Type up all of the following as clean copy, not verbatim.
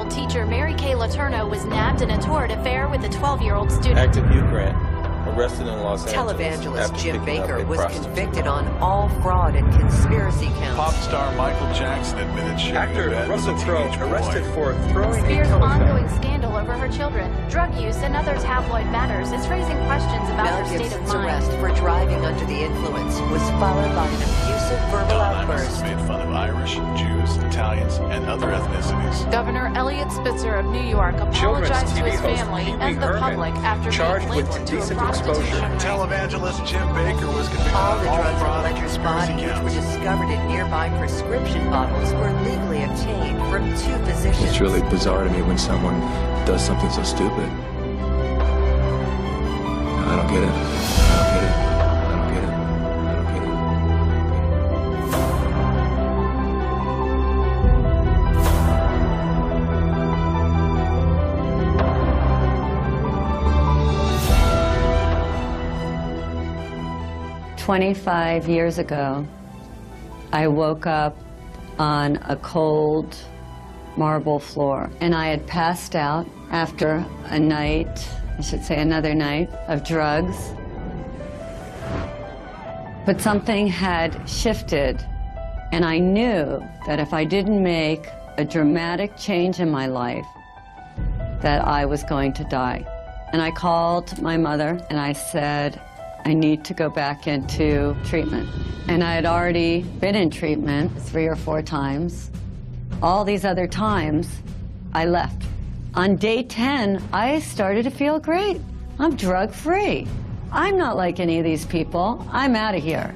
12-year-old teacher Mary Kay Letourneau was nabbed in a torrid affair with a 12-year-old student. Active youth grant. Arrested in Los Angeles. Televangelist Jim Baker was convicted on all fraud and conspiracy counts. Pop star Michael Jackson admitted sharing Actor a bed Russell with a Crowe teenage arrested boy. for throwing Spears' a telephone. ongoing scandal over her children, drug use, and other tabloid matters is raising questions about Mel her state of Gibson's mind. arrest for driving under the influence was followed by an abusive verbal Don Imus outburst. has made fun of Irish, Jews, Italians, and other ethnicities. Governor Elliot Spitzer of New York apologized to TV his host family Pee Wee and the Herman public after charged being with linked to a indecent prostitution exposure. ring. Televangelist Jim Baker was convicted All of the all drugs in fraud and Ledger's conspiracy body, which were counts. discovered in nearby prescription bottles, were legally obtained from two physicians. It's really bizarre to me when someone does something so stupid. I don't get it. I don't get it. I don't get it. I don't get it. 25 years ago, I woke up on a cold marble floor, and I had passed out after a night, I should say another night, of drugs. But something had shifted, and I knew that if I didn't make a dramatic change in my life, that I was going to die. And I called my mother and I said, I need to go back into treatment. And I had already been in treatment 3 or 4 times. All these other times, I left. On day 10, I started to feel great. I'm drug-free. I'm not like any of these people. I'm out of here.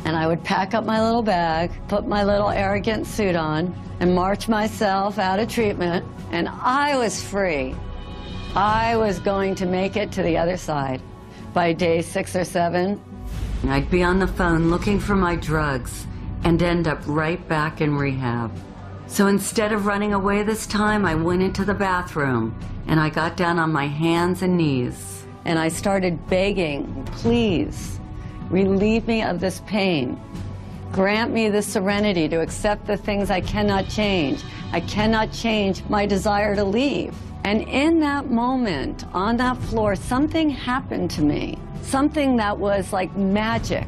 And I would pack up my little bag, put my little arrogant suit on, and march myself out of treatment, and I was free. I was going to make it to the other side. By day 6 or 7, I'd be on the phone looking for my drugs and end up right back in rehab. So instead of running away this time, I went into the bathroom and I got down on my hands and knees and I started begging, please, relieve me of this pain. Grant me the serenity to accept the things I cannot change. I cannot change my desire to leave. And in that moment, on that floor, something happened to me. Something that was like magic.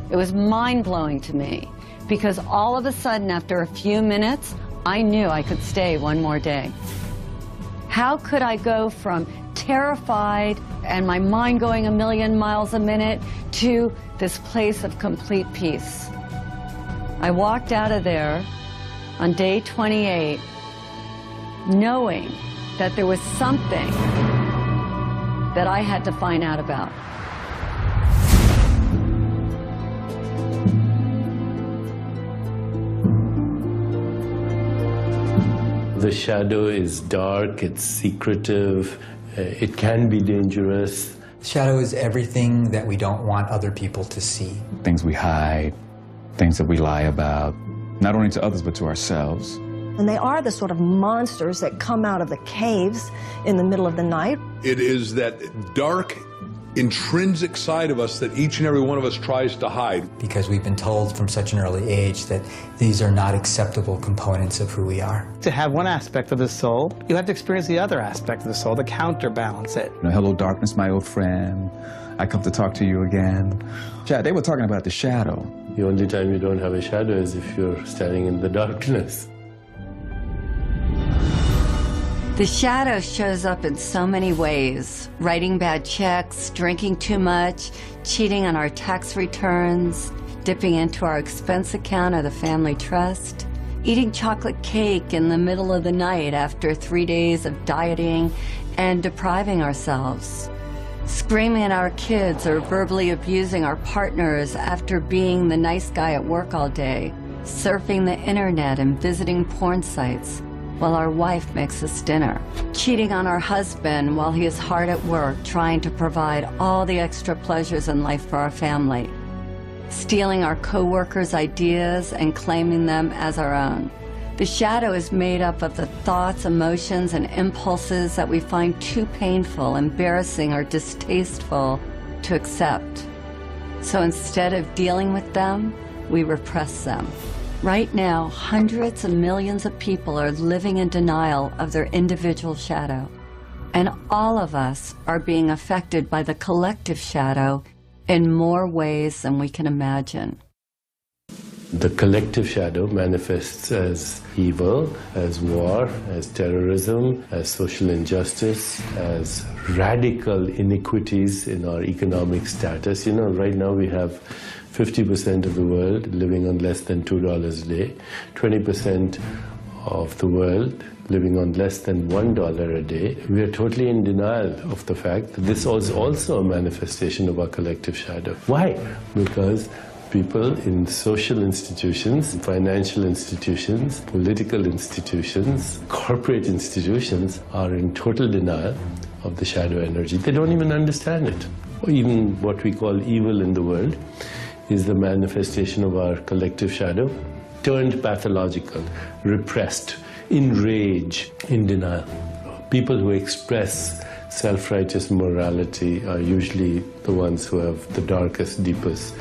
It was mind-blowing to me. Because all of a sudden, after a few minutes, I knew I could stay one more day. How could I go from terrified and my mind going a million miles a minute to this place of complete peace? I walked out of there on day 28 knowing that there was something that I had to find out about. The shadow is dark, it's secretive, it can be dangerous. Shadow is everything that we don't want other people to see. Things we hide, things that we lie about, not only to others but to ourselves. And they are the sort of monsters that come out of the caves in the middle of the night. It is that dark, intrinsic side of us that each and every one of us tries to hide. Because we've been told from such an early age that these are not acceptable components of who we are. To have one aspect of the soul, you have to experience the other aspect of the soul to counterbalance it. Hello, darkness, my old friend. I come to talk to you again. Chad, they were talking about the shadow. The only time you don't have a shadow is if you're standing in the darkness. The shadow shows up in so many ways. Writing bad checks, drinking too much, cheating on our tax returns, dipping into our expense account or the family trust, eating chocolate cake in the middle of the night after 3 days of dieting and depriving ourselves, screaming at our kids or verbally abusing our partners after being the nice guy at work all day, surfing the internet and visiting porn sites while our wife makes us dinner, cheating on our husband while he is hard at work trying to provide all the extra pleasures in life for our family, stealing our co-workers' ideas and claiming them as our own. The shadow is made up of the thoughts, emotions, and impulses that we find too painful, embarrassing, or distasteful to accept. So instead of dealing with them, we repress them. Right now, hundreds of millions of people are living in denial of their individual shadow. And all of us are being affected by the collective shadow in more ways than we can imagine. The collective shadow manifests as evil, as war, as terrorism, as social injustice, as radical inequities in our economic status. You know, right now we have 50% of the world living on less than $2 a day, 20% of the world living on less than $1 a day. We are totally in denial of the fact that this is also a manifestation of our collective shadow. Why? Because people in social institutions, financial institutions, political institutions, corporate institutions are in total denial of the shadow energy. They don't even understand it. Or even what we call evil in the world is the manifestation of our collective shadow, turned pathological, repressed, in rage, in denial. People who express self-righteous morality are usually the ones who have the darkest, deepest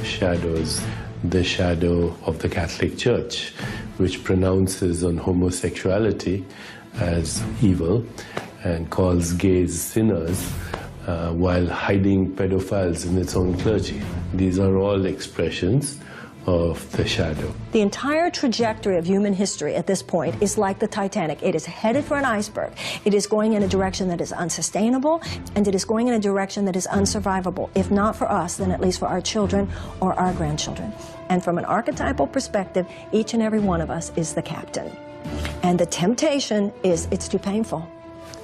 shadows. The shadow of the Catholic Church, which pronounces on homosexuality as evil and calls gays sinners, while hiding pedophiles in its own clergy. These are all expressions of the shadow. The entire trajectory of human history at this point is like the Titanic. It is headed for an iceberg. It is going in a direction that is unsustainable, and it is going in a direction that is unsurvivable. If not for us, then at least for our children or our grandchildren. And from an archetypal perspective, each and every one of us is the captain. And the temptation is, it's too painful.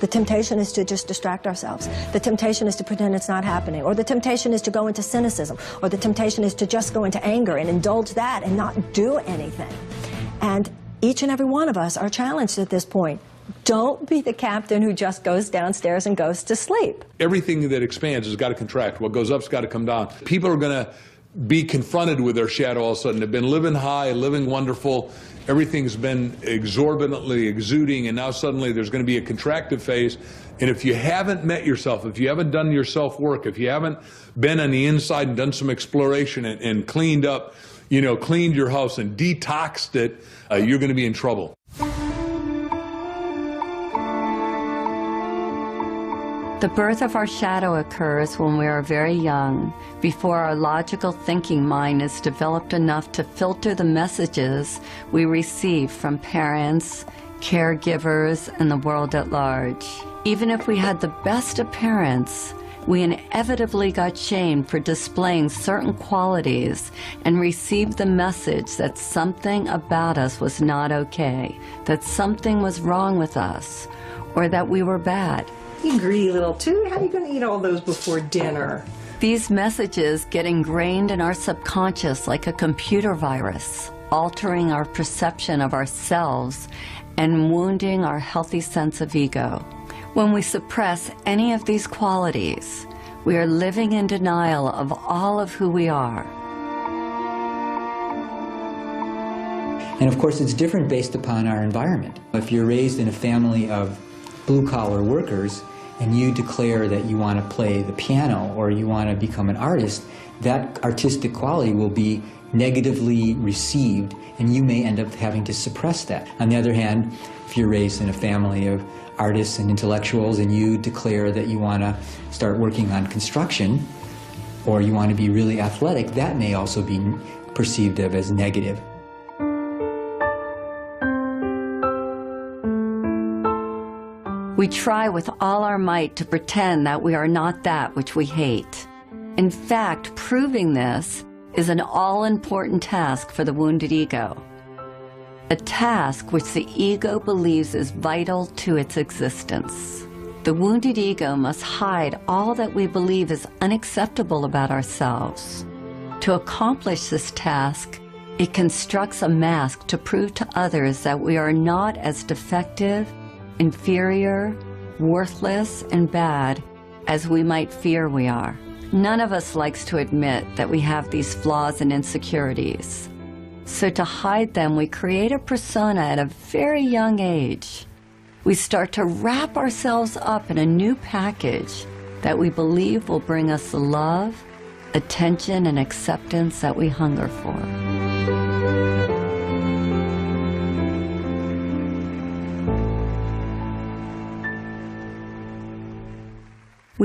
The temptation is to just distract ourselves. The temptation is to pretend it's not happening. Or the temptation is to go into cynicism. Or the temptation is to just go into anger and indulge that and not do anything. And each and every one of us are challenged at this point. Don't be the captain who just goes downstairs and goes to sleep. Everything that expands has got to contract. What goes up's got to come down. People are going to be confronted with their shadow all of a sudden. They've been living high, living wonderful. Everything's been exorbitantly exuding, and now suddenly there's going to be a contractive phase. And if you haven't met yourself, if you haven't done your self-work, if you haven't been on the inside and done some exploration and cleaned up, you know, cleaned your house and detoxed it, you're going to be in trouble. The birth of our shadow occurs when we are very young, before our logical thinking mind is developed enough to filter the messages we receive from parents, caregivers, and the world at large. Even if we had the best of parents, we inevitably got shamed for displaying certain qualities and received the message that something about us was not okay, that something was wrong with us, or that we were bad. You greedy little tooth, how are you going to eat all those before dinner? These messages get ingrained in our subconscious like a computer virus, altering our perception of ourselves and wounding our healthy sense of ego. When we suppress any of these qualities, we are living in denial of all of who we are. And of course, it's different based upon our environment. If you're raised in a family of blue-collar workers, and you declare that you want to play the piano or you want to become an artist, that artistic quality will be negatively received, and you may end up having to suppress that. On the other hand, if you're raised in a family of artists and intellectuals and you declare that you want to start working on construction or you want to be really athletic, that may also be perceived of as negative. We try with all our might to pretend that we are not that which we hate. In fact, proving this is an all-important task for the wounded ego. A task which the ego believes is vital to its existence. The wounded ego must hide all that we believe is unacceptable about ourselves. To accomplish this task, it constructs a mask to prove to others that we are not as defective, inferior, worthless, and bad as we might fear we are. None of us likes to admit that we have these flaws and insecurities. So to hide them, we create a persona at a very young age. We start to wrap ourselves up in a new package that we believe will bring us the love, attention, and acceptance that we hunger for.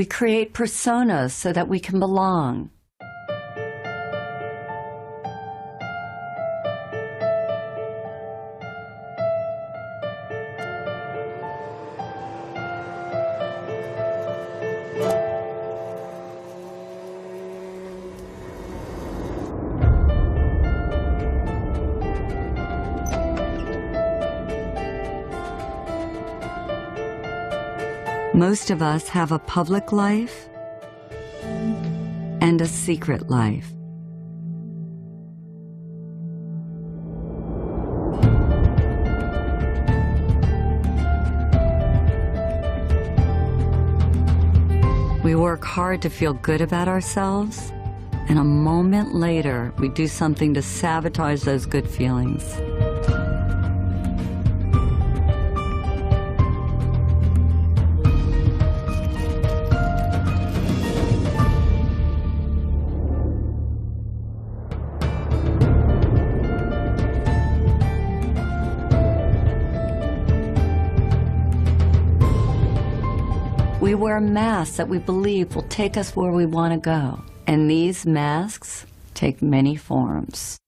We create personas so that we can belong. Most of us have a public life and a secret life. We work hard to feel good about ourselves, and a moment later, we do something to sabotage those good feelings. We wear masks that we believe will take us where we want to go. And these masks take many forms.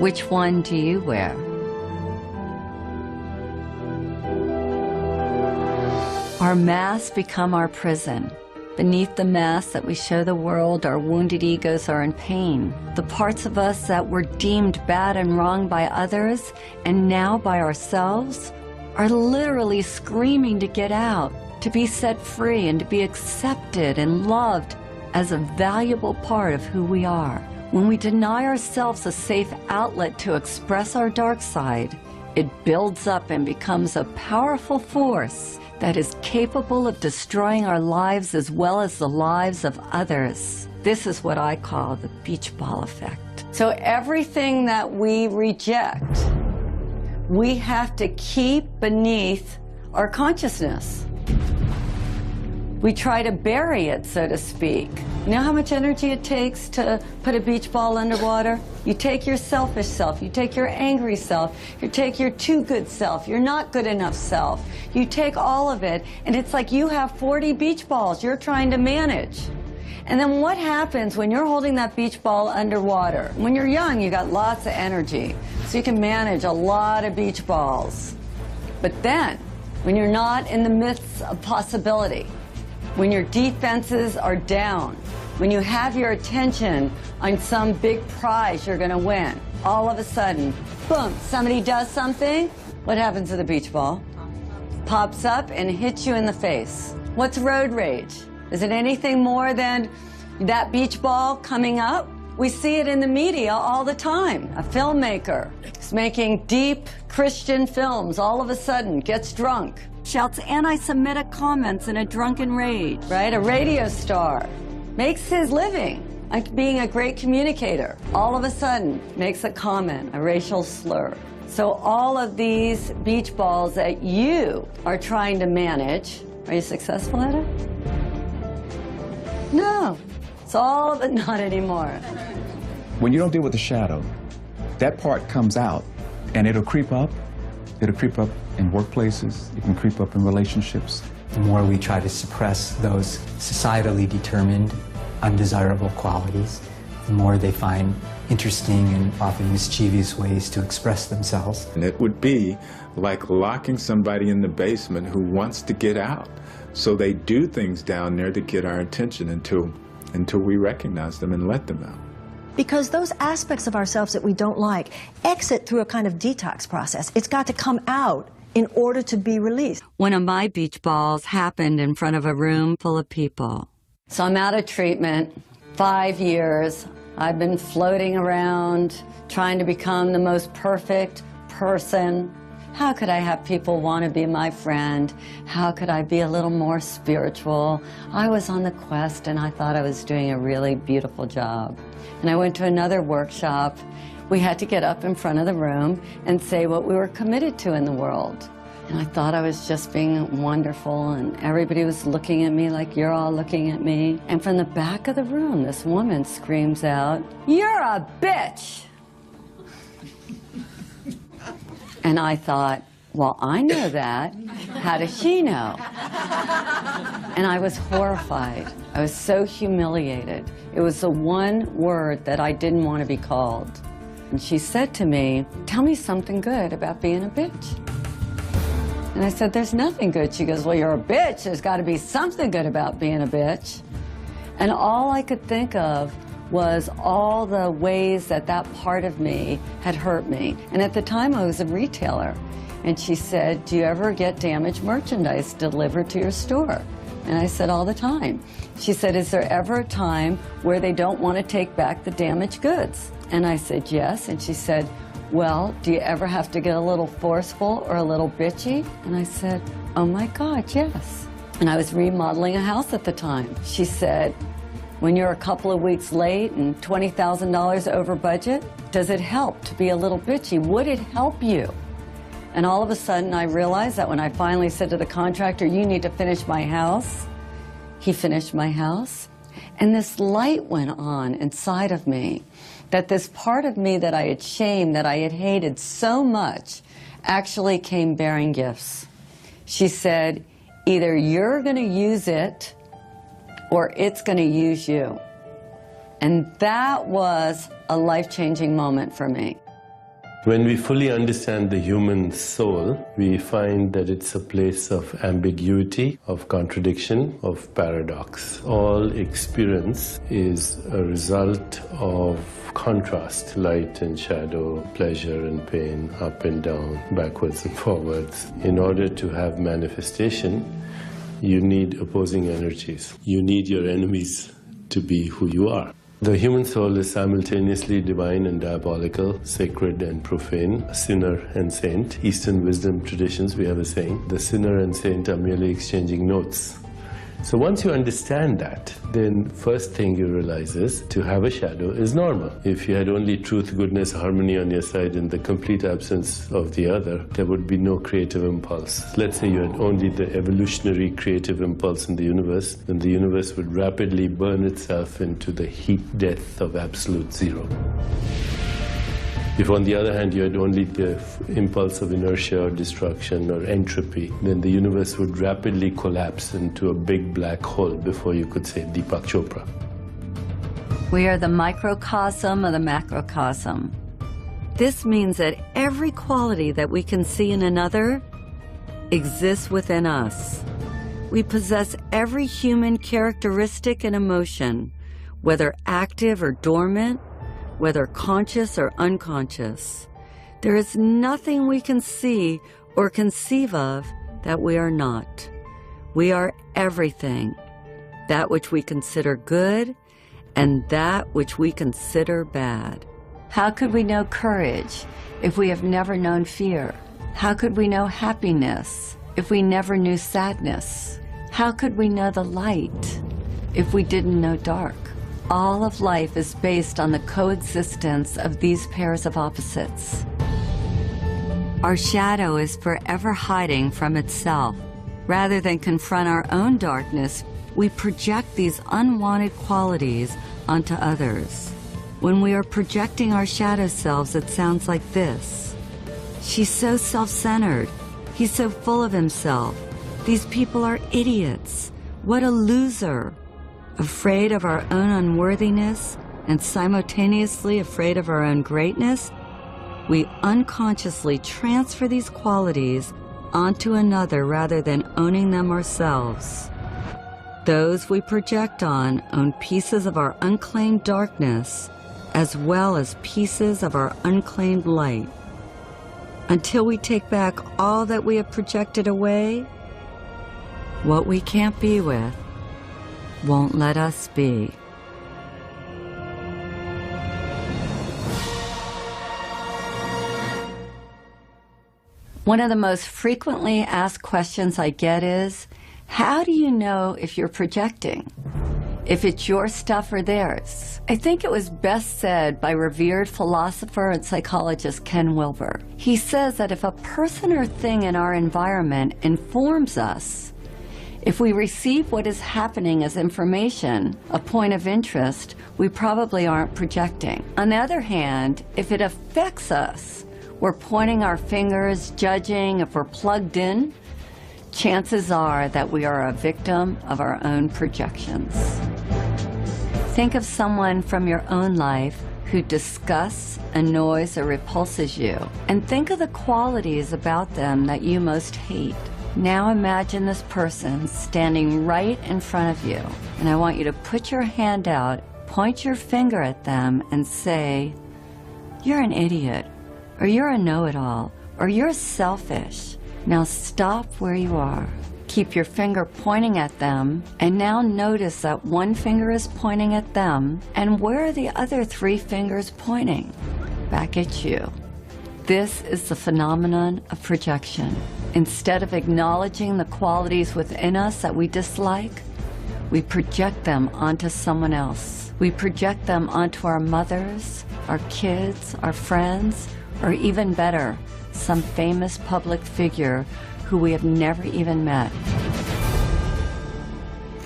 Which one do you wear? Our masks become our prison. Beneath the mask that we show the world, our wounded egos are in pain. The parts of us that were deemed bad and wrong by others, and now by ourselves, are literally screaming to get out, to be set free, and to be accepted and loved as a valuable part of who we are. When we deny ourselves a safe outlet to express our dark side, it builds up and becomes a powerful force that is capable of destroying our lives as well as the lives of others. This is what I call the beach ball effect. So everything that we reject, we have to keep beneath our consciousness. We try to bury it, so to speak. You know how much energy it takes to put a beach ball underwater? You take your selfish self, you take your angry self, you take your too good self, your not good enough self. You take all of it, and it's like you have 40 beach balls you're trying to manage. And then what happens when you're holding that beach ball underwater? When you're young, you got lots of energy, so you can manage a lot of beach balls. But then, when you're not in the midst of possibility, when your defenses are down, when you have your attention on some big prize you're going to win, all of a sudden, boom, somebody does something. What happens to the beach ball? Pops up and hits you in the face. What's road rage? Is it anything more than that beach ball coming up? We see it in the media all the time. A filmmaker is making deep Christian films, all of a sudden gets drunk, shouts anti-Semitic comments in a drunken rage, right? A radio star makes his living like being a great communicator. All of a sudden makes a comment, a racial slur. So all of these beach balls that you are trying to manage, are you successful at it? No. It's all of it, not anymore. When you don't deal with the shadow, that part comes out and it'll creep up. It'll creep up in workplaces. It can creep up in relationships. The more we try to suppress those societally determined, undesirable qualities, the more they find interesting and often mischievous ways to express themselves. And it would be like locking somebody in the basement who wants to get out. So they do things down there to get our attention until until we recognize them and let them out. Because those aspects of ourselves that we don't like exit through a kind of detox process. It's got to come out in order to be released. One of my beach balls happened in front of a room full of people. So I'm out of treatment, 5 years. I've been floating around, trying to become the most perfect person. How could I have people want to be my friend? How could I be a little more spiritual? I was on the quest and I thought I was doing a really beautiful job. And I went to another workshop. We had to get up in front of the room and say what we were committed to in the world. And I thought I was just being wonderful, and everybody was looking at me like you're all looking at me. And from the back of the room, this woman screams out, "You're a bitch!" And I thought, well, I know that. How does she know? And I was horrified. I was so humiliated. It was the one word that I didn't want to be called. And she said to me, "Tell me something good about being a bitch." And I said, "There's nothing good." She goes, "Well, you're a bitch. There's got to be something good about being a bitch." And all I could think of was all the ways that that part of me had hurt me. And at the time, I was a retailer. And she said, "Do you ever get damaged merchandise delivered to your store?" And I said, "All the time." She said, "Is there ever a time where they don't want to take back the damaged goods?" And I said, "Yes." And she said, "Well, do you ever have to get a little forceful or a little bitchy?" And I said, "Oh my God, yes." And I was remodeling a house at the time. She said, "When you're a couple of weeks late and $20,000 over budget, does it help to be a little bitchy? Would it help you?" And all of a sudden, I realized that when I finally said to the contractor, "You need to finish my house," he finished my house. And this light went on inside of me, that this part of me that I had shamed, that I had hated so much, actually came bearing gifts. She said, "Either you're going to use it or it's going to use you." And that was a life-changing moment for me. When we fully understand the human soul, we find that it's a place of ambiguity, of contradiction, of paradox. All experience is a result of contrast, light and shadow, pleasure and pain, up and down, backwards and forwards. In order to have manifestation, you need opposing energies. You need your enemies to be who you are. The human soul is simultaneously divine and diabolical, sacred and profane, sinner and saint. Eastern wisdom traditions, we have a saying, the sinner and saint are merely exchanging notes. So once you understand that, then first thing you realize is to have a shadow is normal. If you had only truth, goodness, harmony on your side and the complete absence of the other, there would be no creative impulse. Let's say you had only the evolutionary creative impulse in the universe, then the universe would rapidly burn itself into the heat death of absolute zero. If on the other hand you had only the impulse of inertia or destruction or entropy, then the universe would rapidly collapse into a big black hole before you could say Deepak Chopra. We are the microcosm of the macrocosm. This means that every quality that we can see in another exists within us. We possess every human characteristic and emotion, whether active or dormant, whether conscious or unconscious. There is nothing we can see or conceive of that we are not. We are everything, that which we consider good and that which we consider bad. How could we know courage if we have never known fear? How could we know happiness if we never knew sadness? How could we know the light if we didn't know dark? All of life is based on the coexistence of these pairs of opposites. Our shadow is forever hiding from itself. Rather than confront our own darkness, we project these unwanted qualities onto others. When we are projecting our shadow selves, it sounds like this. "She's so self-centered. He's so full of himself. These people are idiots. What a loser." Afraid of our own unworthiness and simultaneously afraid of our own greatness, we unconsciously transfer these qualities onto another rather than owning them ourselves. Those we project on own pieces of our unclaimed darkness as well as pieces of our unclaimed light. Until we take back all that we have projected away, what we can't be with won't let us be. One of the most frequently asked questions I get is, how do you know if you're projecting? If it's your stuff or theirs? I think it was best said by revered philosopher and psychologist Ken Wilber. He says that if a person or thing in our environment informs us, if we receive what is happening as information, a point of interest, we probably aren't projecting. On the other hand, if it affects us, we're pointing our fingers, judging if we're plugged in, chances are that we are a victim of our own projections. Think of someone from your own life who disgusts, annoys, or repulses you, and think of the qualities about them that you most hate. Now imagine this person standing right in front of you, and I want you to put your hand out, point your finger at them, and say, "You're an idiot," or "You're a know-it-all," or "You're selfish." Now stop where you are. Keep your finger pointing at them, and now notice that one finger is pointing at them, and where are the other 3 fingers pointing? Back at you. This is the phenomenon of projection. Instead of acknowledging the qualities within us that we dislike, we project them onto someone else. We project them onto our mothers, our kids, our friends, or even better, some famous public figure who we have never even met.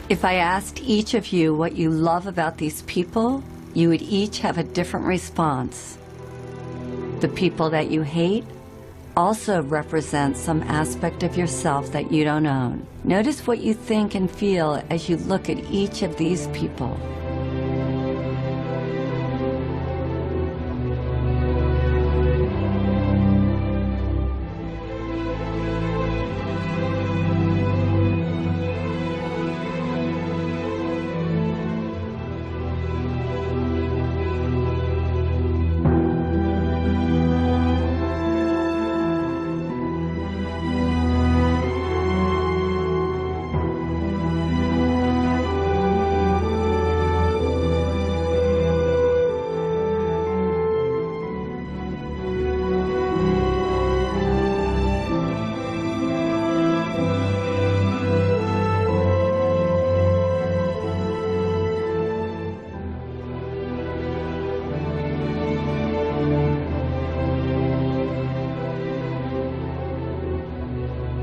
If I asked each of you what you love about these people, you would each have a different response. The people that you hate also represent some aspect of yourself that you don't own. Notice what you think and feel as you look at each of these people.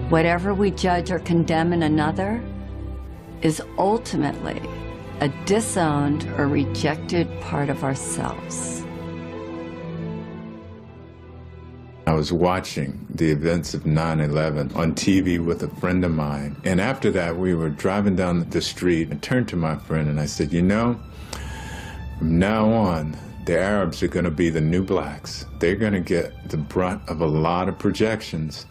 Whatever we judge or condemn in another is ultimately a disowned or rejected part of ourselves. I was watching the events of 9/11 on TV with a friend of mine, and after that we were driving down the street. I turned to my friend and I said, "You know, from now on, the Arabs are going to be the new blacks. They're going to get the brunt of a lot of projections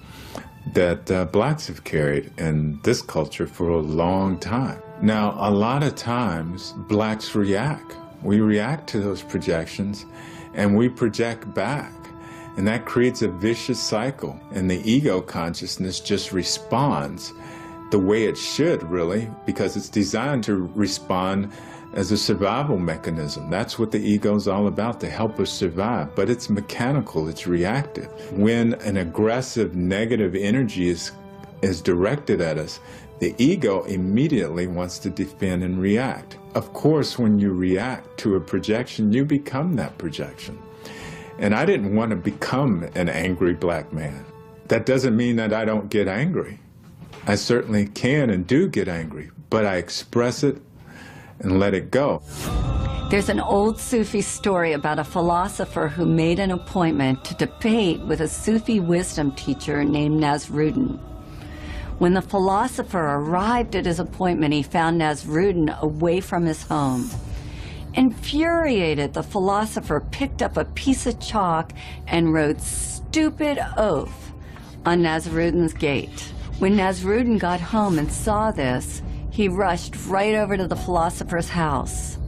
that blacks have carried in this culture for a long time." Now, a lot of times, blacks react. We react to those projections, and we project back. And that creates a vicious cycle. And the ego consciousness just responds the way it should, really, because it's designed to respond as a survival mechanism. That's what the ego is all about, to help us survive. But it's mechanical, it's reactive. When an aggressive, negative energy is directed at us, the ego immediately wants to defend and react. Of course, when you react to a projection, you become that projection. And I didn't want to become an angry black man. That doesn't mean that I don't get angry. I certainly can and do get angry, but I express it and let it go. There's an old Sufi story about a philosopher who made an appointment to debate with a Sufi wisdom teacher named Nasruddin. When the philosopher arrived at his appointment, he found Nasruddin away from his home. Infuriated, the philosopher picked up a piece of chalk and wrote "stupid oaf" on Nasruddin's gate. When Nasruddin got home and saw this, He rushed right over to the philosopher's house.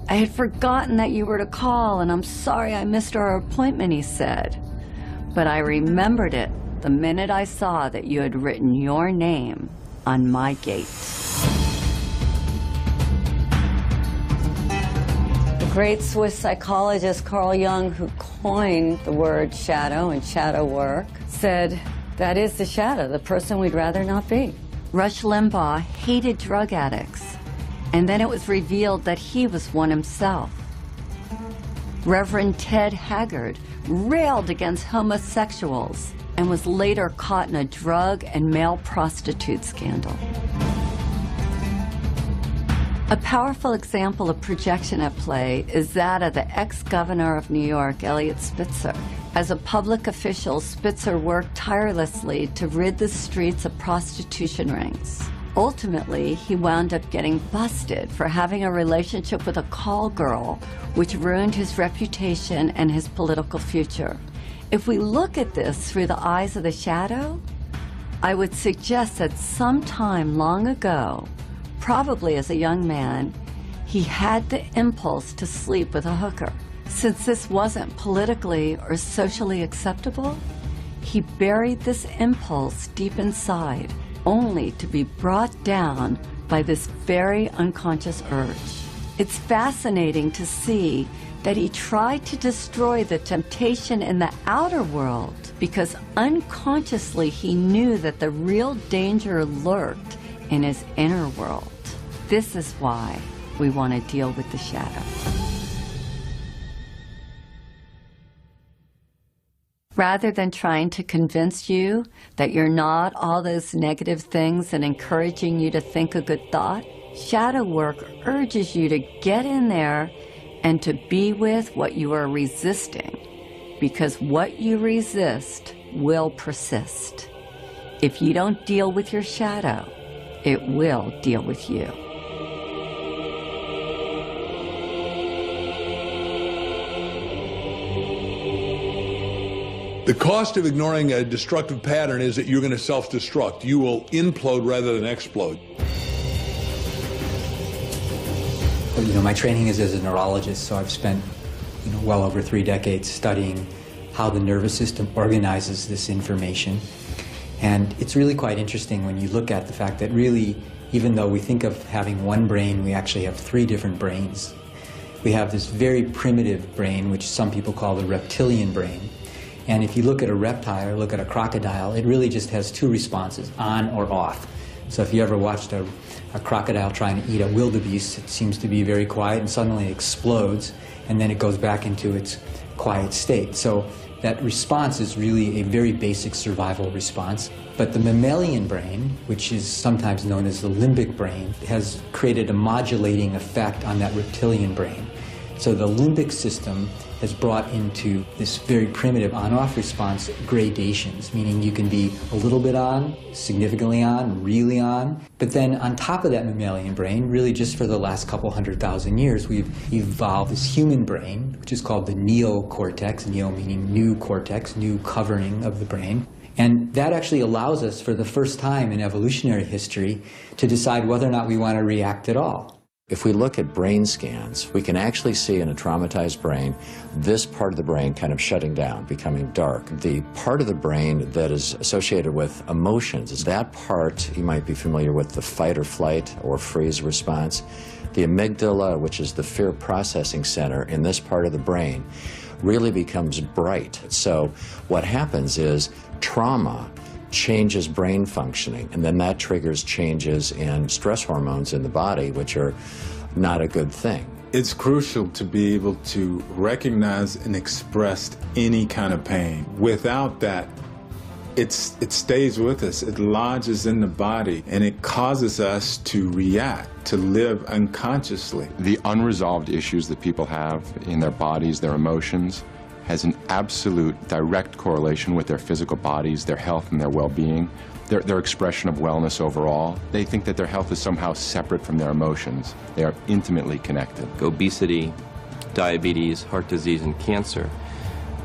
I had forgotten that you were to call, and I'm sorry I missed our appointment, he said. But I remembered it the minute I saw that you had written your name on my gate. The great Swiss psychologist Carl Jung, who coined the word shadow and shadow work, said, that is the shadow, the person we'd rather not be. Rush Limbaugh hated drug addicts, and then it was revealed that he was one himself. Reverend Ted Haggard railed against homosexuals and was later caught in a drug and male prostitute scandal. A powerful example of projection at play is that of the ex-governor of New York, Eliot Spitzer. As a public official, Spitzer worked tirelessly to rid the streets of prostitution rings. Ultimately, he wound up getting busted for having a relationship with a call girl, which ruined his reputation and his political future. If we look at this through the eyes of the shadow, I would suggest that sometime long ago, probably as a young man, he had the impulse to sleep with a hooker. Since this wasn't politically or socially acceptable, he buried this impulse deep inside, only to be brought down by this very unconscious urge. It's fascinating to see that he tried to destroy the temptation in the outer world because unconsciously he knew that the real danger lurked in his inner world. This is why we want to deal with the shadow. Rather than trying to convince you that you're not all those negative things and encouraging you to think a good thought, shadow work urges you to get in there and to be with what you are resisting, because what you resist will persist. If you don't deal with your shadow, it will deal with you. The cost of ignoring a destructive pattern is that you're going to self-destruct. You will implode rather than explode. You know, my training is as a neurologist, so I've spent, well over 3 decades studying how the nervous system organizes this information. And it's really quite interesting when you look at the fact that really, even though we think of having one brain, we actually have 3 different brains. We have this very primitive brain, which some people call the reptilian brain. And if you look at a reptile or look at a crocodile, it really just has 2 responses, on or off. So if you ever watched a crocodile trying to eat a wildebeest, it seems to be very quiet and suddenly explodes, and then it goes back into its quiet state. So that response is really a very basic survival response. But the mammalian brain, which is sometimes known as the limbic brain, has created a modulating effect on that reptilian brain. So the limbic system has brought into this very primitive on-off response gradations, meaning you can be a little bit on, significantly on, really on. But then on top of that mammalian brain, really just for the last couple 100,000 years, we've evolved this human brain, which is called the neocortex, neo meaning new cortex, new covering of the brain. And that actually allows us, for the first time in evolutionary history, to decide whether or not we want to react at all. If we look at brain scans, we can actually see in a traumatized brain this part of the brain kind of shutting down, becoming dark. The part of the brain that is associated with emotions is that part, you might be familiar with the fight or flight or freeze response. The amygdala, which is the fear processing center in this part of the brain, really becomes bright. So what happens is trauma changes brain functioning, and then that triggers changes in stress hormones in the body, which are not a good thing. It's crucial to be able to recognize and express any kind of pain. Without that, it stays with us, it lodges in the body, and it causes us to react, to live unconsciously. The unresolved issues that people have in their bodies, their emotions, has an absolute direct correlation with their physical bodies, their health and their well-being, their expression of wellness overall. They think that their health is somehow separate from their emotions. They are intimately connected. Obesity, diabetes, heart disease, and cancer,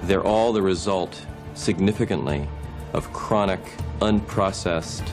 they're all the result, significantly, of chronic, unprocessed,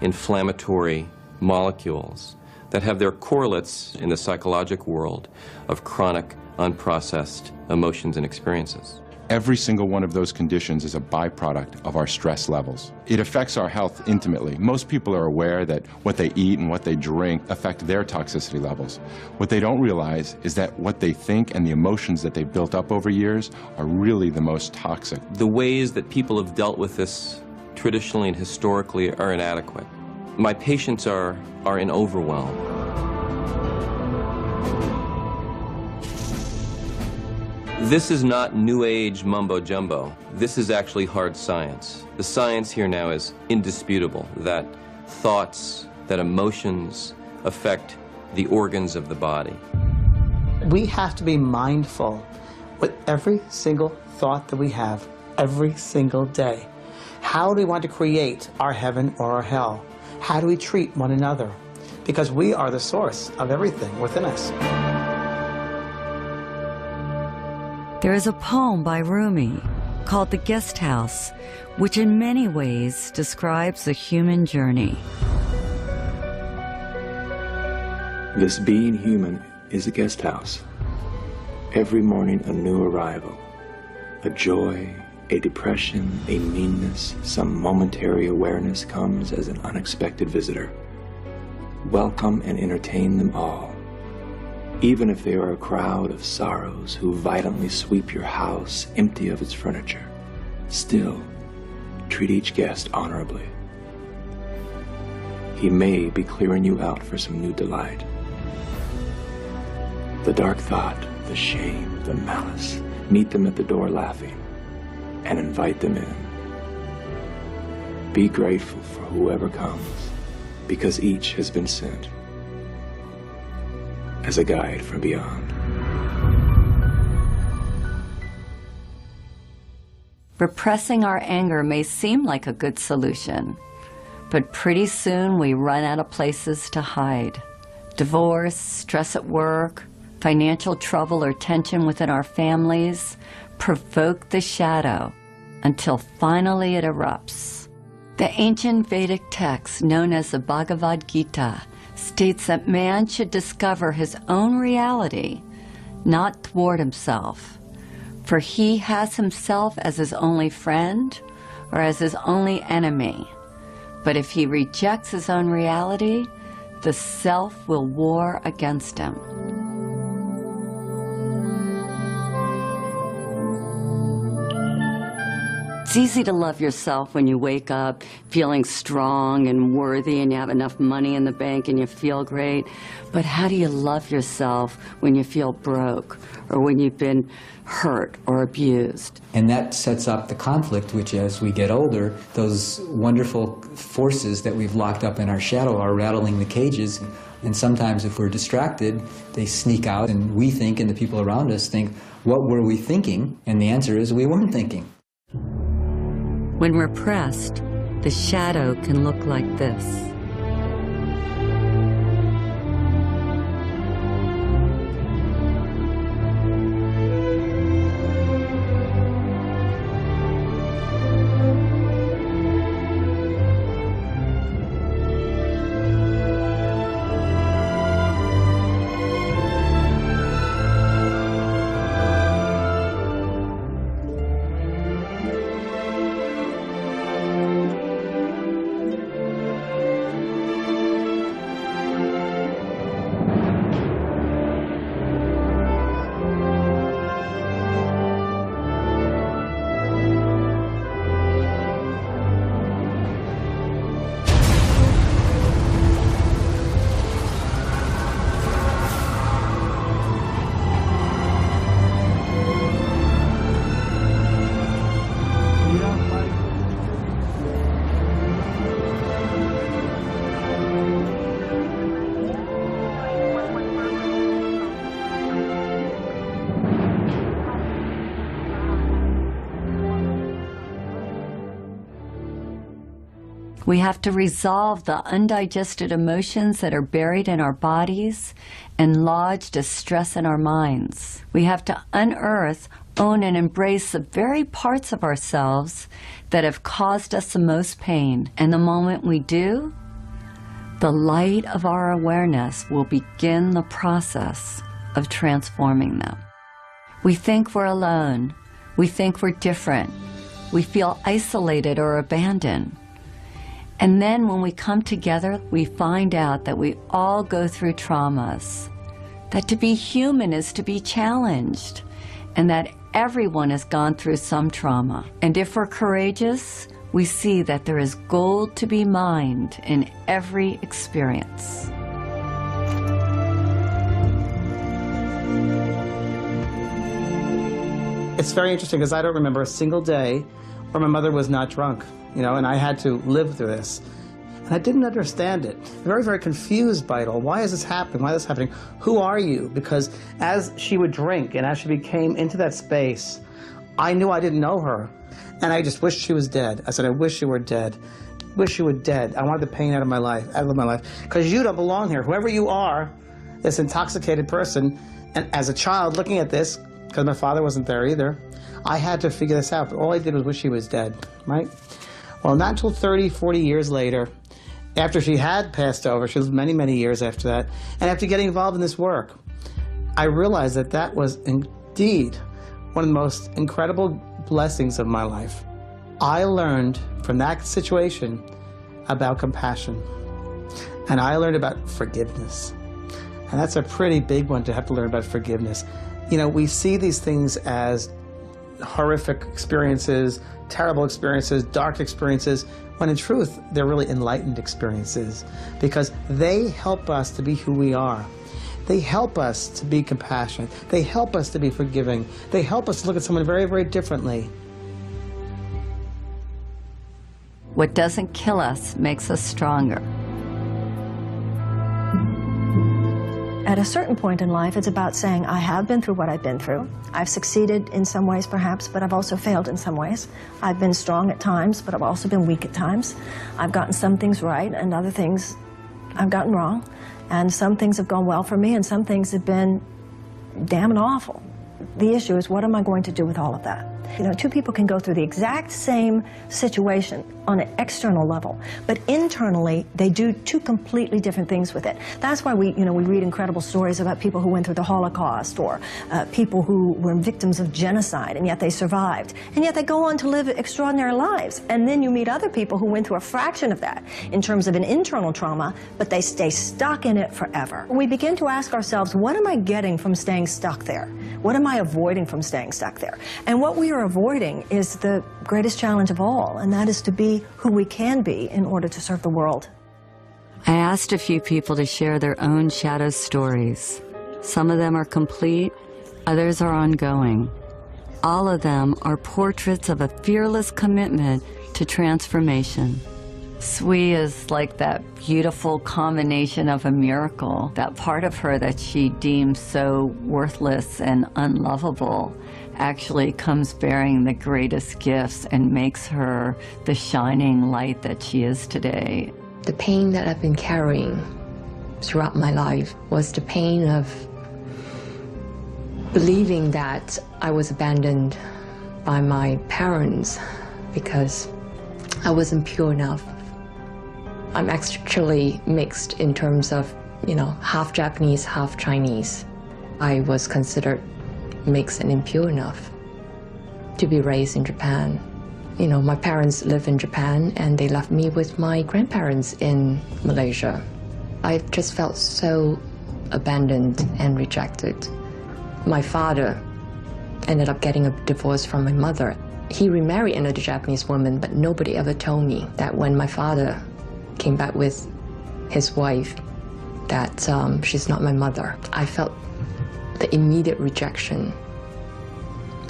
inflammatory molecules that have their correlates in the psychological world of chronic, unprocessed emotions and experiences. Every single one of those conditions is a byproduct of our stress levels. It affects our health intimately. Most people are aware that what they eat and what they drink affect their toxicity levels. What they don't realize is that what they think and the emotions that they've built up over years are really the most toxic. The ways that people have dealt with this traditionally and historically are inadequate. My patients are in overwhelm. This is not new age mumbo-jumbo. This is actually hard science. The science here now is indisputable, that thoughts, that emotions affect the organs of the body. We have to be mindful with every single thought that we have every single day. How do we want to create our heaven or our hell? How do we treat one another? Because we are the source of everything within us. There is a poem by Rumi called The Guest House, which in many ways describes the human journey. This being human is a guest house. Every morning a new arrival, a joy, a depression, a meanness, some momentary awareness comes as an unexpected visitor. Welcome and entertain them all. Even if they are a crowd of sorrows who violently sweep your house empty of its furniture, still treat each guest honorably. He may be clearing you out for some new delight. The dark thought, the shame, the malice, meet them at the door laughing and invite them in. Be grateful for whoever comes, because each has been sent as a guide from beyond. Repressing our anger may seem like a good solution, but pretty soon we run out of places to hide. Divorce, stress at work, financial trouble or tension within our families provoke the shadow until finally it erupts. The ancient Vedic text known as the Bhagavad Gita states that man should discover his own reality, not thwart himself. For he has himself as his only friend or as his only enemy. But if he rejects his own reality, the self will war against him. It's easy to love yourself when you wake up feeling strong and worthy and you have enough money in the bank and you feel great. But how do you love yourself when you feel broke or when you've been hurt or abused? And that sets up the conflict, which as we get older, those wonderful forces that we've locked up in our shadow are rattling the cages. And sometimes if we're distracted, they sneak out and we think, and the people around us think, what were we thinking? And the answer is we weren't thinking. When repressed, the shadow can look like this. We have to resolve the undigested emotions that are buried in our bodies and lodged as stress in our minds. We have to unearth, own, and embrace the very parts of ourselves that have caused us the most pain. And the moment we do, the light of our awareness will begin the process of transforming them. We think we're alone. We think we're different. We feel isolated or abandoned. And then when we come together, we find out that we all go through traumas, that to be human is to be challenged, and that everyone has gone through some trauma. And if we're courageous, we see that there is gold to be mined in every experience. It's very interesting because I don't remember a single day where my mother was not drunk, you know, and I had to live through this. And I didn't understand it. Very, very confused by it all. Why is this happening? Why is this happening? Who are you? Because as she would drink and as she became into that space, I knew I didn't know her. And I just wished she was dead. I said, I wish you were dead. Wish you were dead. I wanted the pain out of my life, Because you don't belong here. Whoever you are, this intoxicated person, and as a child looking at this, because my father wasn't there either, I had to figure this out. But all I did was wish she was dead, right? Well, not until 30, 40 years later, after she had passed over, she was many, many years after that, and after getting involved in this work, I realized that that was indeed one of the most incredible blessings of my life. I learned from that situation about compassion, and I learned about forgiveness. And that's a pretty big one to have to learn about forgiveness. You know, we see these things as horrific experiences, terrible experiences, dark experiences, when in truth, they're really enlightened experiences because they help us to be who we are. They help us to be compassionate. They help us to be forgiving. They help us to look at someone very, very differently. What doesn't kill us makes us stronger. At a certain point in life, it's about saying, I have been through what I've been through. I've succeeded in some ways, perhaps, but I've also failed in some ways. I've been strong at times, but I've also been weak at times. I've gotten some things right, and other things I've gotten wrong. And some things have gone well for me, and some things have been damn awful. The issue is, what am I going to do with all of that? You know, two people can go through the exact same situation on an external level, but internally they do two completely different things with it. That's why we read incredible stories about people who went through the Holocaust or people who were victims of genocide and yet they survived, and yet they go on to live extraordinary lives. And then you meet other people who went through a fraction of that in terms of an internal trauma, but they stay stuck in it forever. We begin to ask ourselves, what am I getting from staying stuck there? What am I avoiding from staying stuck there? And what we are avoiding is the greatest challenge of all, and that is to be who we can be in order to serve the world. I asked a few people to share their own shadow stories. Some of them are complete, others are ongoing. All of them are portraits of a fearless commitment to transformation. Sui is like that beautiful combination of a miracle, that part of her that she deems so worthless and unlovable actually comes bearing the greatest gifts and makes her the shining light that she is today. The pain that I've been carrying throughout my life was the pain of believing that I was abandoned by my parents because I wasn't pure enough. I'm actually mixed in terms of, half Japanese, half Chinese. I was considered mixed and impure enough to be raised in Japan. My parents live in Japan and they left me with my grandparents in Malaysia. I just felt so abandoned and rejected. My father ended up getting a divorce from my mother. He remarried another Japanese woman, but nobody ever told me that when my father came back with his wife, that she's not my mother. I felt the immediate rejection,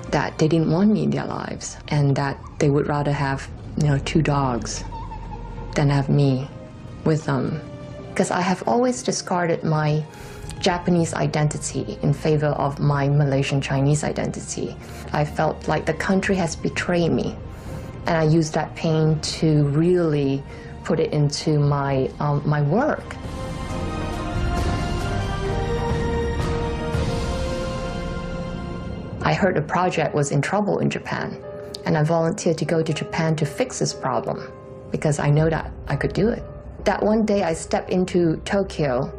that they didn't want me in their lives, and that they would rather have, 2 dogs than have me with them. Because I have always discarded my Japanese identity in favor of my Malaysian Chinese identity. I felt like the country has betrayed me, and I used that pain to really put it into my work. I heard a project was in trouble in Japan, and I volunteered to go to Japan to fix this problem because I know that I could do it. that one day I stepped into Tokyo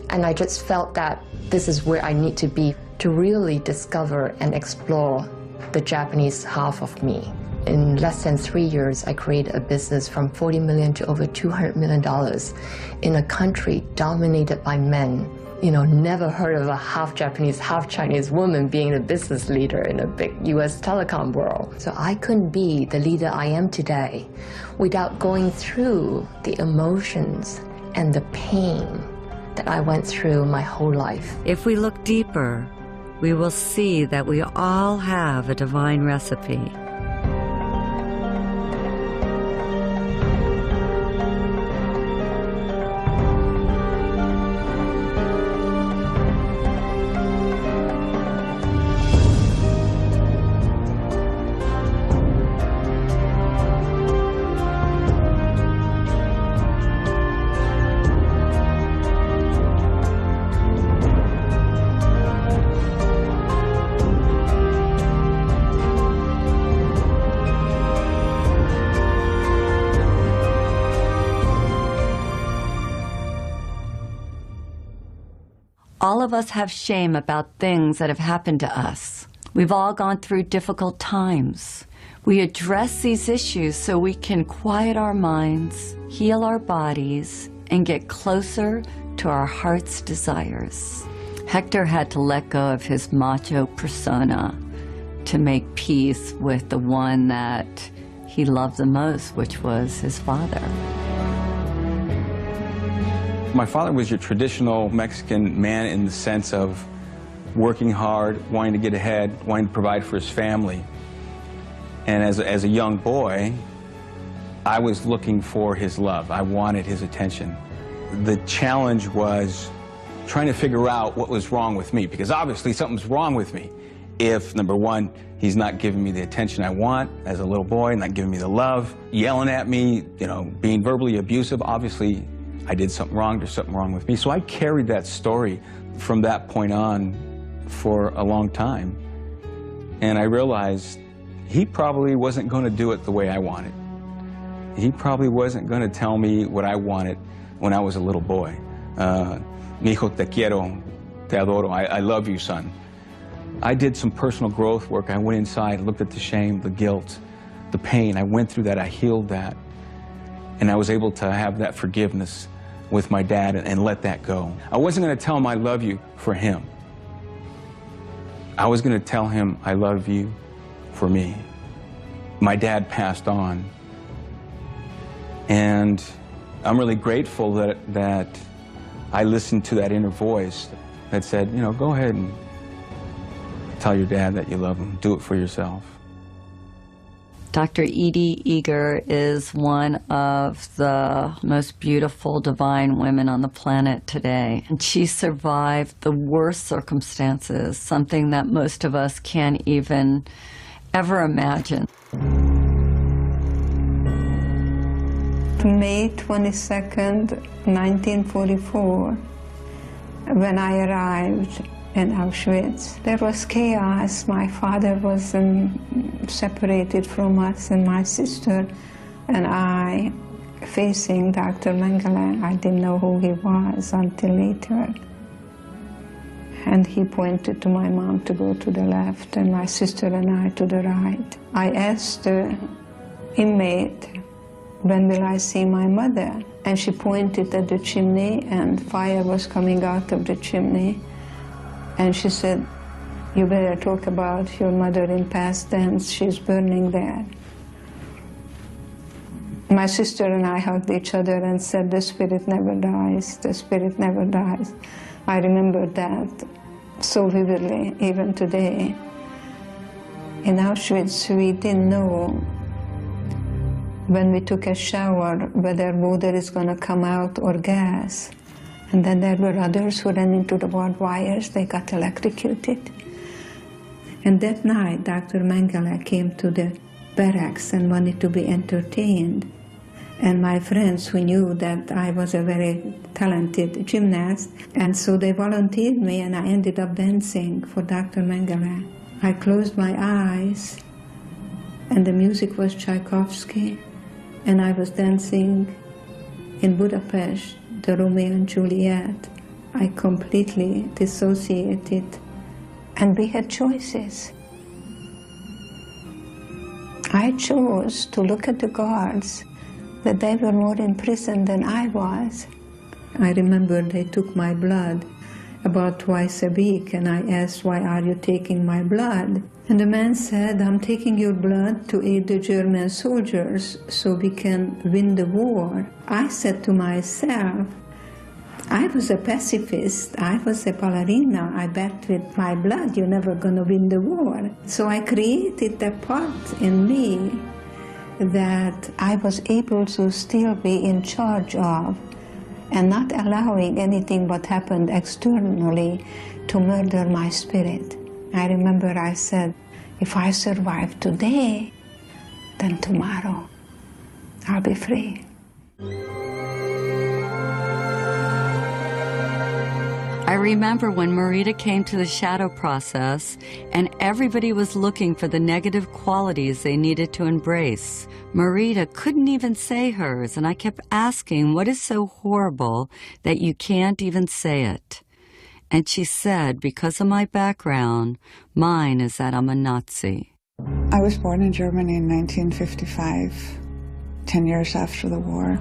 and I just felt that this is where I need to be to really discover and explore the Japanese half of me. In less than 3 years, I created a business from $40 million to over $200 million in a country dominated by men. You know, never heard of a half Japanese, half Chinese woman being a business leader in a big US telecom world. So I couldn't be the leader I am today without going through the emotions and the pain that I went through my whole life. If we look deeper, we will see that we all have a divine recipe. All of us have shame about things that have happened to us. We've all gone through difficult times. We address these issues so we can quiet our minds, heal our bodies, and get closer to our heart's desires. Hector had to let go of his macho persona to make peace with the one that he loved the most, which was his father. My father was your traditional Mexican man in the sense of working hard, wanting to get ahead, wanting to provide for his family. And as a young boy, I was looking for his love. I wanted his attention. The challenge was trying to figure out what was wrong with me, because obviously something's wrong with me. If, number one, he's not giving me the attention I want as a little boy, not giving me the love, yelling at me, you know, being verbally abusive, obviously I did something wrong, there's something wrong with me. So I carried that story from that point on for a long time. And I realized he probably wasn't going to do it the way I wanted. He probably wasn't going to tell me what I wanted when I was a little boy. Mi hijo te quiero, te adoro, I love you, son. I did some personal growth work. I went inside, looked at the shame, the guilt, the pain. I went through that, I healed that. And I was able to have that forgiveness with my dad and let that go. I wasn't going to tell him I love you for him. I was going to tell him I love you for me. My dad passed on. And I'm really grateful that I listened to that inner voice that said, you know, go ahead and tell your dad that you love him. Do it for yourself. Dr. Edie Eger is one of the most beautiful, divine women on the planet today. And she survived the worst circumstances, something that most of us can't even ever imagine. May 22nd, 1944, when I arrived in Auschwitz, there was chaos. My father was separated from us, and my sister and I facing Dr. Mengele. I didn't know who he was until later. And he pointed to my mom to go to the left, and my sister and I to the right. I asked the inmate, when will I see my mother? And she pointed at the chimney, and fire was coming out of the chimney. And she said, you better talk about your mother in past tense, she's burning there. My sister and I hugged each other and said, the spirit never dies, the spirit never dies. I remember that so vividly, even today. In Auschwitz, we didn't know when we took a shower whether water is going to come out or gas. And then there were others who ran into the barbed wires, they got electrocuted. And that night, Dr. Mengele came to the barracks and wanted to be entertained. And my friends who knew that I was a very talented gymnast, and so they volunteered me, and I ended up dancing for Dr. Mengele. I closed my eyes, and the music was Tchaikovsky, and I was dancing In Budapest, the Romeo and Juliet, I completely dissociated. And we had choices. I chose to look at the guards, that they were more in prison than I was. I remember they took my blood about twice a week, and I asked, why are you taking my blood? And the man said, I'm taking your blood to aid the German soldiers so we can win the war. I said to myself, I was a pacifist, I was a ballerina, I bet with my blood you're never gonna win the war. So I created a part in me that I was able to still be in charge of and not allowing anything what happened externally to murder my spirit. I remember I said, if I survive today, then tomorrow I'll be free. I remember when Marita came to the shadow process and everybody was looking for the negative qualities they needed to embrace. Marita couldn't even say hers, and I kept asking, what is so horrible that you can't even say it? And she said, because of my background, mine is that I'm a Nazi. I was born in Germany in 1955, 10 years after the war.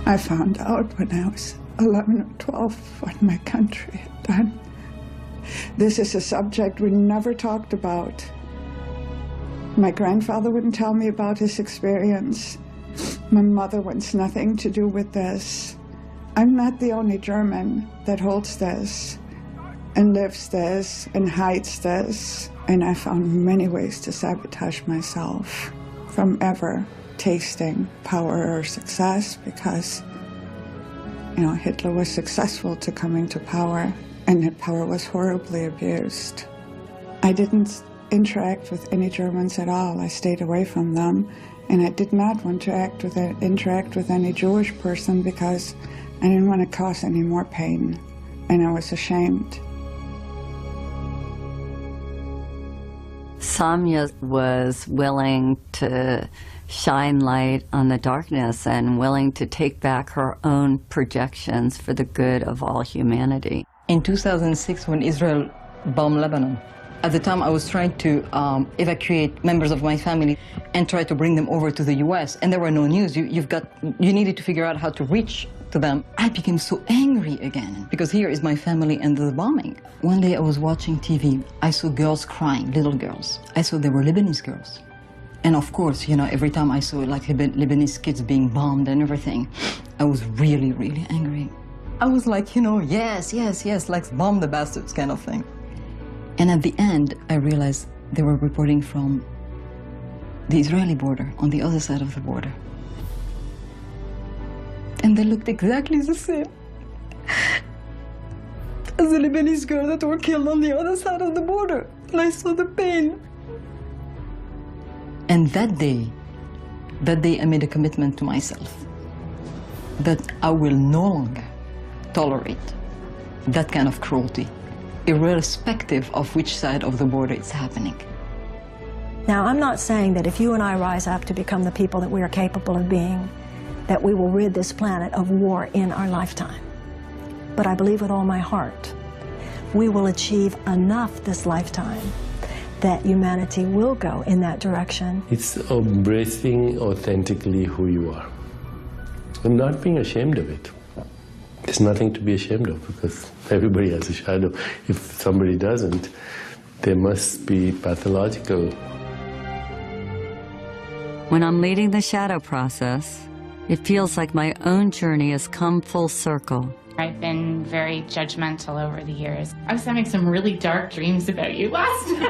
I found out when I was 11 or 12 what my country had done. This is a subject we never talked about. My grandfather wouldn't tell me about his experience. My mother wants nothing to do with this. I'm not the only German that holds this and lives this and hides this. And I found many ways to sabotage myself from ever tasting power or success, because Hitler was successful to coming to power, and that power was horribly abused. I didn't interact with any Germans at all. I stayed away from them, and I did not want to interact with any Jewish person because I didn't want to cause any more pain, and I was ashamed. Samya was willing to shine light on the darkness and willing to take back her own projections for the good of all humanity. In 2006, when Israel bombed Lebanon, at the time I was trying to evacuate members of my family and try to bring them over to the US, and there were no news. You needed to figure out how to reach to them. I became so angry again, because here is my family and the bombing. One day I was watching TV. I saw girls crying, little girls. I saw they were Lebanese girls. And of course, every time I saw like Lebanese kids being bombed and everything, I was really, really angry. I was like, yes, yes, yes, like bomb the bastards kind of thing. And at the end, I realized they were reporting from the Israeli border, on the other side of the border. And they looked exactly the same as the Lebanese girls that were killed on the other side of the border. And I saw the pain. And that day I made a commitment to myself that I will no longer tolerate that kind of cruelty, irrespective of which side of the border it's happening. Now, I'm not saying that if you and I rise up to become the people that we are capable of being, that we will rid this planet of war in our lifetime. But I believe with all my heart, we will achieve enough this lifetime that humanity will go in that direction. It's embracing authentically who you are and not being ashamed of it. There's nothing to be ashamed of, because everybody has a shadow. If somebody doesn't, they must be pathological. When I'm leading the shadow process, it feels like my own journey has come full circle. I've been very judgmental over the years. I was having some really dark dreams about you last night.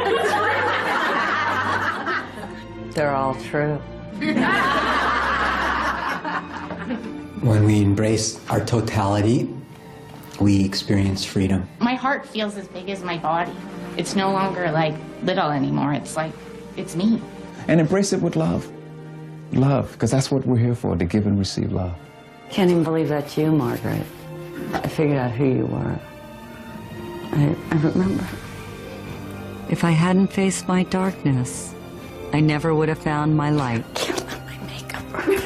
They're all true. When we embrace our totality, we experience freedom. My heart feels as big as my body. It's no longer like little anymore. It's like, it's me. And embrace it with love. Love, because that's what we're here for, to give and receive love. Can't even believe that's you, Margaret. I figured out who you were. I remember. If I hadn't faced my darkness, I never would have found my light. Can't let my makeup run.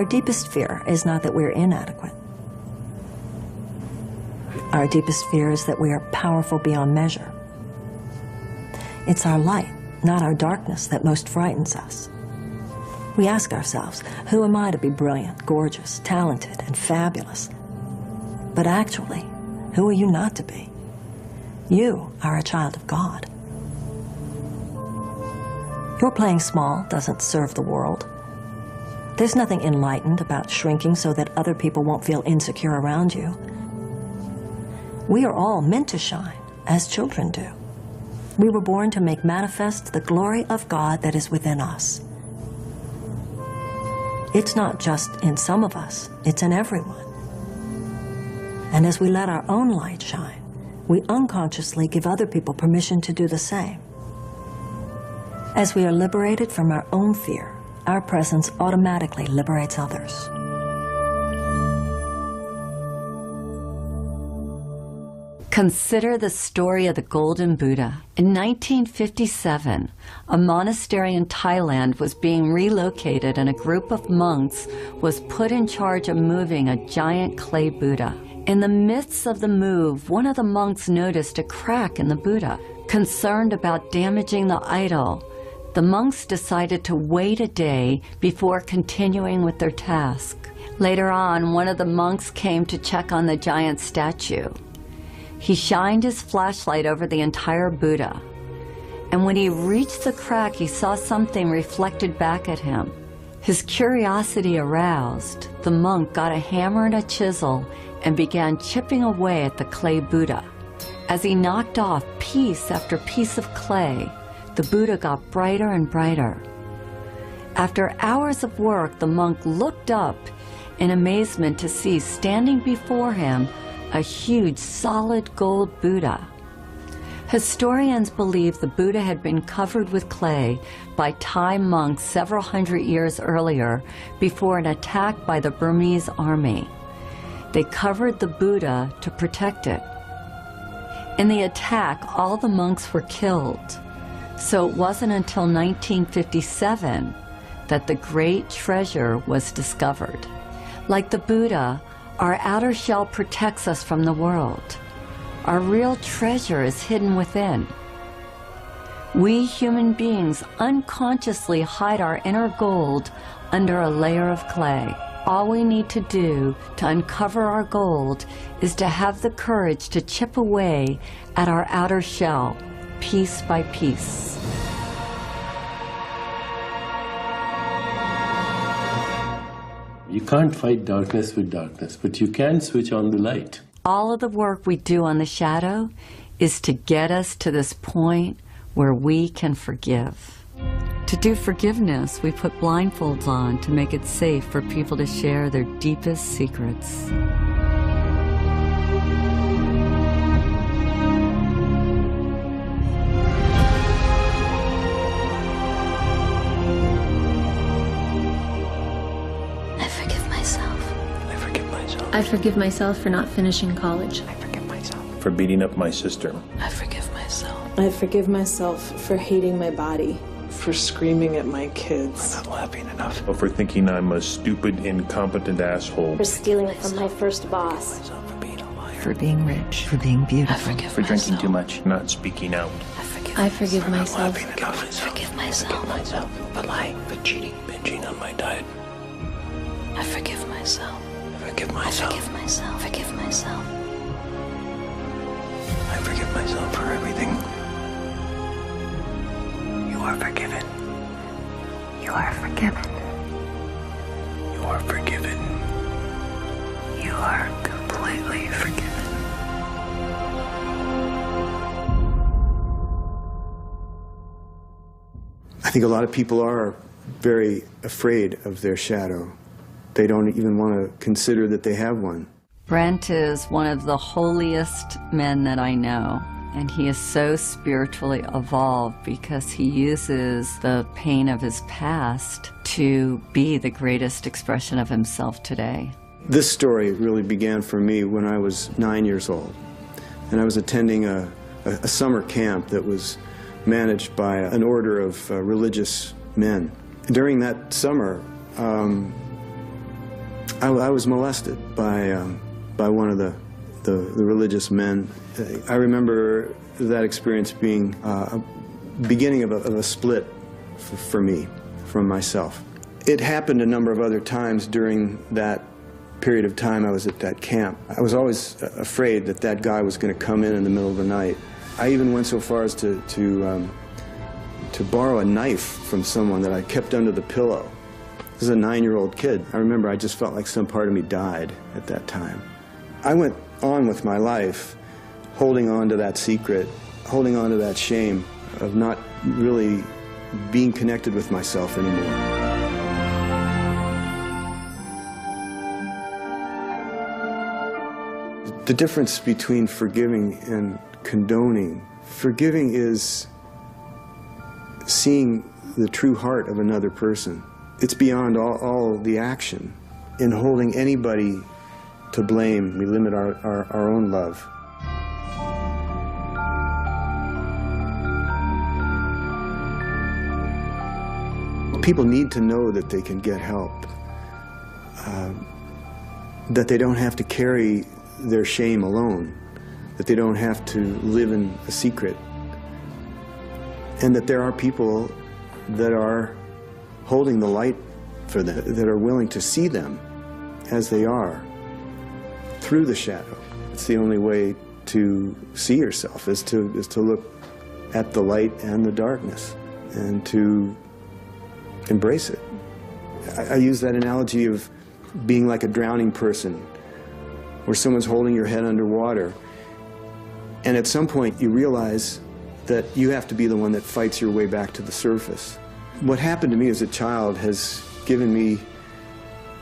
Our deepest fear is not that we're inadequate. Our deepest fear is that we are powerful beyond measure. It's our light, not our darkness, that most frightens us. We ask ourselves, who am I to be brilliant, gorgeous, talented, and fabulous? But actually, who are you not to be? You are a child of God. Your playing small doesn't serve the world. There's nothing enlightened about shrinking so that other people won't feel insecure around you. We are all meant to shine, as children do. We were born to make manifest the glory of God that is within us. It's not just in some of us, it's in everyone. And as we let our own light shine, we unconsciously give other people permission to do the same. As we are liberated from our own fear, our presence automatically liberates others. Consider the story of the Golden Buddha. In 1957, a monastery in Thailand was being relocated and a group of monks was put in charge of moving a giant clay Buddha. In the midst of the move, one of the monks noticed a crack in the Buddha. Concerned about damaging the idol, the monks decided to wait a day before continuing with their task. Later on, one of the monks came to check on the giant statue. He shined his flashlight over the entire Buddha, and when he reached the crack, he saw something reflected back at him. His curiosity aroused, the monk got a hammer and a chisel and began chipping away at the clay Buddha. As he knocked off piece after piece of clay, the Buddha got brighter and brighter. After hours of work, the monk looked up in amazement to see standing before him a huge solid gold Buddha. Historians believe the Buddha had been covered with clay by Thai monks several hundred years earlier before an attack by the Burmese army. They covered the Buddha to protect it. In the attack, all the monks were killed. So it wasn't until 1957 that the great treasure was discovered. Like the Buddha, our outer shell protects us from the world. Our real treasure is hidden within. We human beings unconsciously hide our inner gold under a layer of clay. All we need to do to uncover our gold is to have the courage to chip away at our outer shell, piece by piece. You can't fight darkness with darkness, but you can switch on the light. All of the work we do on the shadow is to get us to this point where we can forgive. To do forgiveness, we put blindfolds on to make it safe for people to share their deepest secrets. I forgive myself for not finishing college. I forgive myself for beating up my sister. I forgive myself. I forgive myself for hating my body. For screaming at my kids. For not laughing enough. For thinking I'm a stupid, incompetent asshole. For stealing from my first boss. For being a liar. For being rich. For being beautiful. I forgive for myself. drinking too much. Not speaking out. I forgive myself. I forgive myself. For lying. For cheating. Binging on my diet. I forgive myself. I forgive myself. I forgive myself. Forgive myself. I forgive myself for everything. You are forgiven. You are forgiven. You are forgiven. You are completely forgiven. I think a lot of people are very afraid of their shadow. They don't even want to consider that they have one. Brent is one of the holiest men that I know, and he is so spiritually evolved because he uses the pain of his past to be the greatest expression of himself today. This story really began for me when I was 9 years old, and I was attending a summer camp that was managed by an order of religious men. During that summer, I was molested by one of the religious men. I remember that experience being a beginning of a split for me from myself. It happened a number of other times during that period of time I was at that camp. I was always afraid that that guy was going to come in the middle of the night. I even went so far as to borrow a knife from someone that I kept under the pillow. This is a 9-year-old kid. I remember I just felt like some part of me died at that time. I went on with my life, holding on to that secret, holding on to that shame of not really being connected with myself anymore. The difference between forgiving and condoning. Forgiving is seeing the true heart of another person. It's beyond all the action. In holding anybody to blame, we limit our own love. People need to know that they can get help, that they don't have to carry their shame alone, that they don't have to live in a secret, and that there are people that are holding the light for them, that are willing to see them as they are, through the shadow. It's the only way to see yourself, is to look at the light and the darkness, and to embrace it. I use that analogy of being like a drowning person, where someone's holding your head underwater, and at some point you realize that you have to be the one that fights your way back to the surface. What happened to me as a child has given me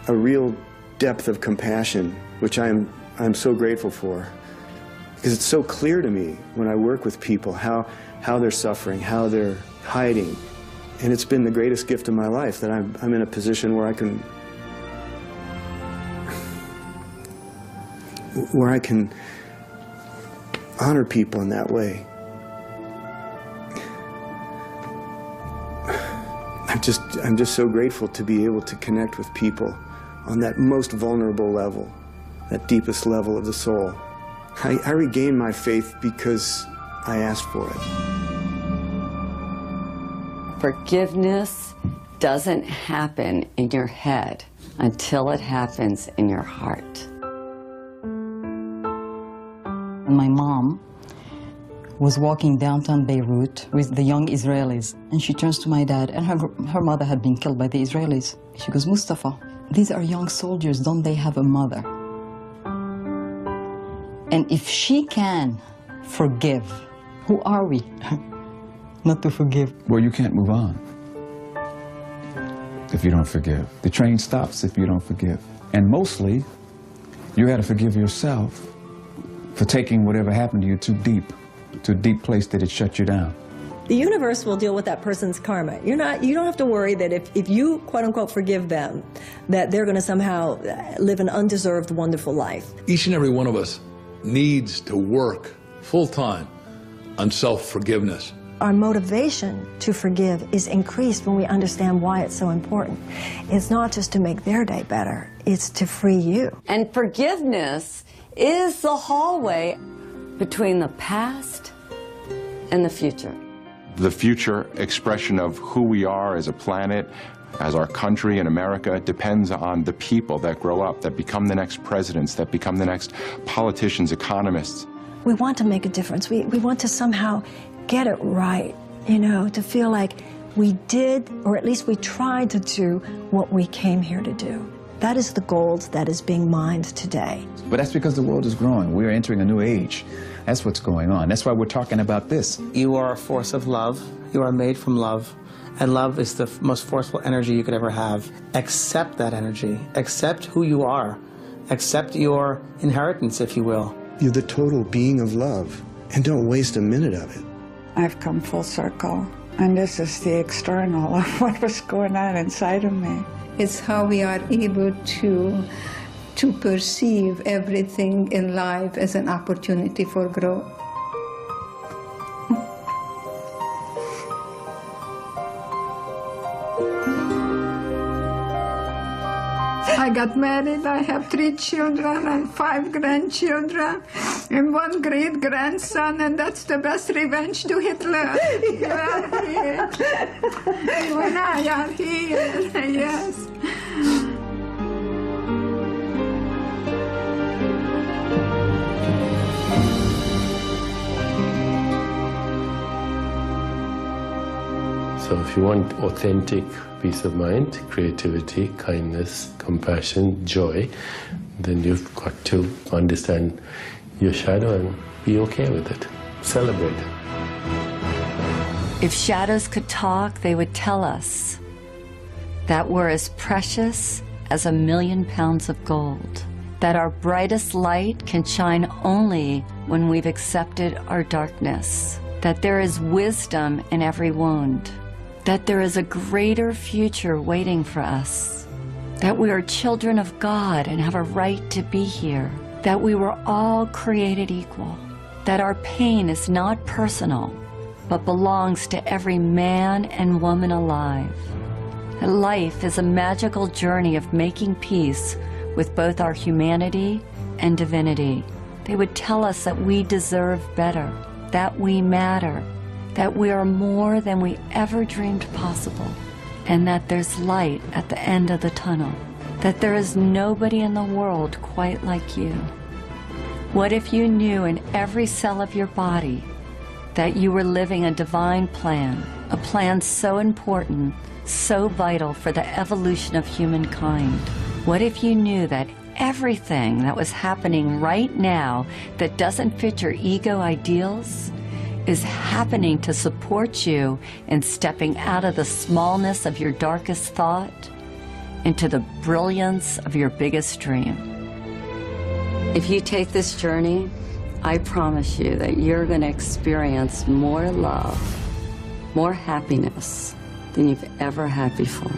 a real depth of compassion, which I'm so grateful for, because it's so clear to me when I work with people how they're suffering, how they're hiding, and it's been the greatest gift of my life that I'm in a position where I can honor people in that way. I'm just so grateful to be able to connect with people on that most vulnerable level, that deepest level of the soul. I regained my faith because I asked for it. Forgiveness doesn't happen in your head until it happens in your heart. My mom was walking downtown Beirut with the young Israelis, and she turns to my dad, and her mother had been killed by the Israelis. She goes, "Mustafa, these are young soldiers, don't they have a mother?" And if she can forgive, who are we not to forgive? Well, you can't move on if you don't forgive. The train stops if you don't forgive. And mostly, you got to forgive yourself for taking whatever happened to you too deep, to a deep place that it shut you down. The universe will deal with that person's karma. You don't have to worry that if you, quote unquote, forgive them, that they're going to somehow live an undeserved, wonderful life. Each and every one of us needs to work full-time on self-forgiveness. Our motivation to forgive is increased when we understand why it's so important. It's not just to make their day better, it's to free you. And forgiveness is the hallway between the past and the future. The future expression of who we are as a planet, as our country in America, depends on the people that grow up, that become the next presidents, that become the next politicians, economists. We want to make a difference. We want to somehow get it right, you know, to feel like we did, or at least we tried to do what we came here to do. That is the gold that is being mined today. But that's because the world is growing. We're entering a new age. That's what's going on. That's why we're talking about this. You are a force of love. You are made from love. And love is the most forceful energy you could ever have. Accept that energy. Accept who you are. Accept your inheritance, if you will. You're the total being of love, and don't waste a minute of it. I've come full circle, and this is the external of what was going on inside of me. It's how we are able to perceive everything in life as an opportunity for growth. I I got married. I have 3 children and 5 grandchildren and 1 great-grandson, and that's the best revenge to Hitler. You are here. You and I are here, yes. So if you want authentic peace of mind, creativity, kindness, compassion, joy, then you've got to understand your shadow and be okay with it. Celebrate it. If shadows could talk, they would tell us that we're as precious as 1,000,000 pounds of gold, that our brightest light can shine only when we've accepted our darkness, that there is wisdom in every wound, that there is a greater future waiting for us, that we are children of God and have a right to be here, that we were all created equal, that our pain is not personal, but belongs to every man and woman alive. That life is a magical journey of making peace with both our humanity and divinity. They would tell us that we deserve better, that we matter, that we are more than we ever dreamed possible, and that there's light at the end of the tunnel, that there is nobody in the world quite like you. What if you knew in every cell of your body that you were living a divine plan, a plan so important, so vital for the evolution of humankind? What if you knew that everything that was happening right now that doesn't fit your ego ideals is happening to support you in stepping out of the smallness of your darkest thought into the brilliance of your biggest dream? If you take this journey, I promise you that you're going to experience more love, more happiness than you've ever had before.